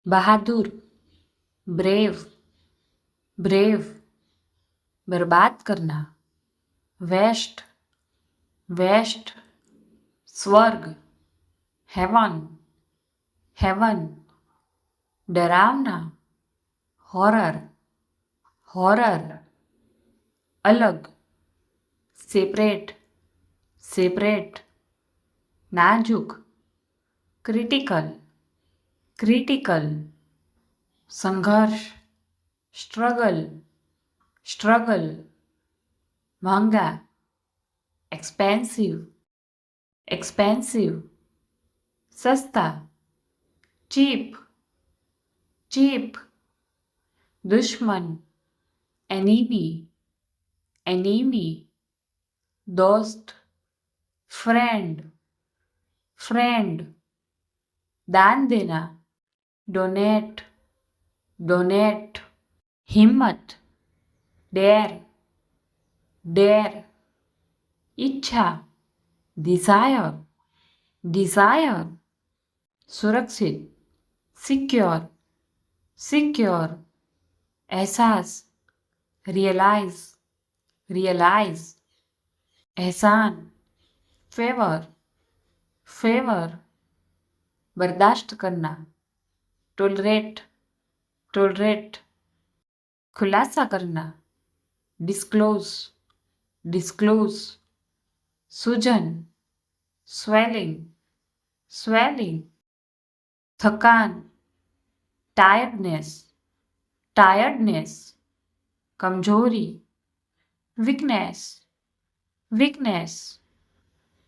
बहादुर, brave, brave, बर्बाद करना, waste, waste, स्वर्ग, हेवन, हेवन, डरावना, हॉरर, हॉरर, अलग, सेपरेट, सेपरेट, नाजुक, क्रिटिकल, क्रिटिकल, संघर्ष, स्ट्रगल, स्ट्रगल, महंगा, एक्सपेंसिव, एक्सपेंसिव, सस्ता, चीप, चीप, दुश्मन, एनीमी, एनीमी, दोस्त, फ्रेंड, फ्रेंड, दान देना, डोनेट, डोनेट, हिम्मत, डेर, डेर, इच्छा, डिजायर, डिजायर, सुरक्षित, सिक्योर, सिक्योर, एहसास, रियलाइज, रियलाइज, एहसान, फेवर, फेवर, बर्दाश्त करना, टोलरेट, टोलरेट, खुलासा करना, डिस्क्लोज, डिस्क्लोज, सूजन, स्वेलिंग, स्वेलिंग, थकान, टायर्डनेस, टायर्डनेस, कमजोरी, वीकनेस, वीकनेस,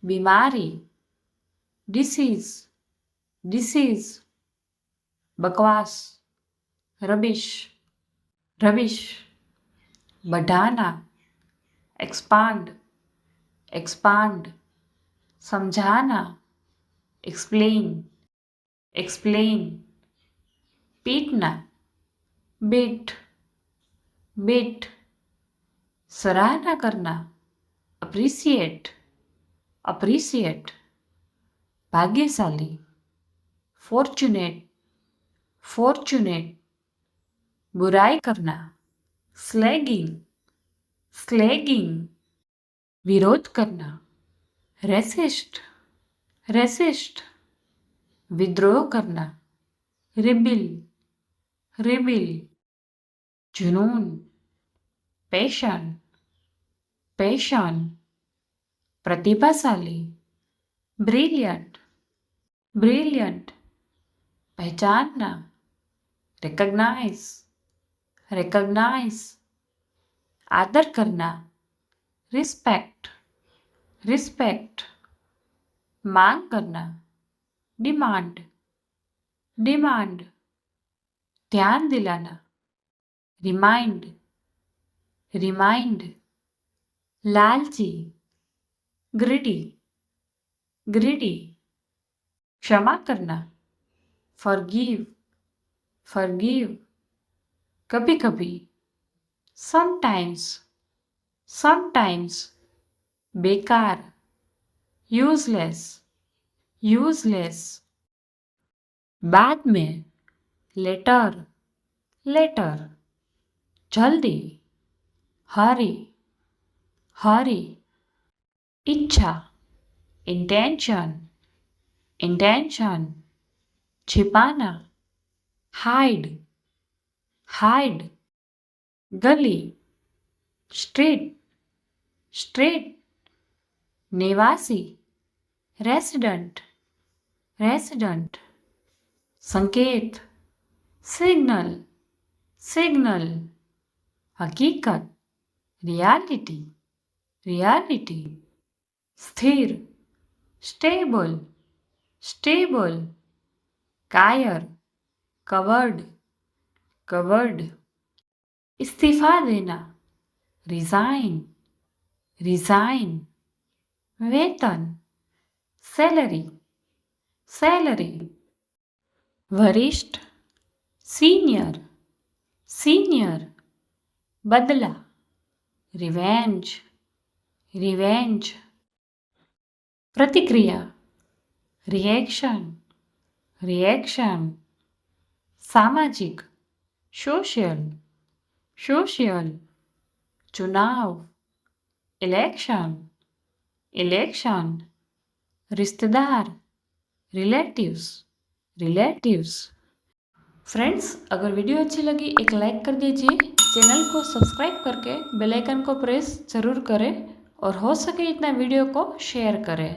बीमारी, डिसीज, डिसीज, बकवास, रबिश, रबिश, बढ़ाना, एक्सपांड, एक्सपांड, समझाना, एक्सप्लेन, एक्सप्लेन, पीटना, बीट, बीट, सराहना करना, अप्रिसिएट, अप्रिसिएट, भाग्यशाली, फॉर्चुनेट, फॉर्चुनेट, बुराई करना, स्लैगिंग, स्लैगिंग, विरोध करना, रेसिस्ट, रेसिस्ट, विद्रोह करना, रिबिल, रिबिल, जुनून, पैशन, पैशन, प्रतिभाशाली, ब्रिलियंट, ब्रिलियंट, पहचानना, रिकॉग्नाइज, रिकॉग्नाइज, आदर करना, रिस्पेक्ट, रिस्पेक्ट, मांग करना, डिमांड, डिमांड, ध्यान दिलाना, रिमाइंड, रिमाइंड, लालची, ग्रिडी, ग्रिडी, क्षमा करना, फॉरगिव, फॉरगिव, कभी कभी, समटाइम्स, समटाइम्स, बेकार, यूजलेस, यूजलेस, बाद में, लेटर, लेटर, जल्दी, हरी, हरी, इच्छा, इंटेंशन, इंटेंशन, छिपाना, हाइड, हाइड, गली, स्ट्रीट, स्ट्रीट, निवासी, रेसिडेंट, रेसिडेंट, संकेत, सिग्नल, सिग्नल, हकीकत, रियलिटी, रियलिटी, स्थिर, स्टेबल, स्टेबल, कायर, कवर्ड, कवर्ड, इस्तीफा देना, रिजाइन, रिजाइन, वेतन, सैलरी, सैलरी, वरिष्ठ, सीनियर, सीनियर, बदला, रिवेंज, रिवेंज, प्रतिक्रिया, रिएक्शन, रिएक्शन, सामाजिक सोशल सोशल। चुनाव इलेक्शन इलेक्शन। रिश्तेदार रिलेटिव्स रिलेटिव्स। फ्रेंड्स, अगर वीडियो अच्छी लगी एक लाइक कर दीजिए। चैनल को सब्सक्राइब करके बेल आइकन को प्रेस ज़रूर करें और हो सके इतना वीडियो को शेयर करें।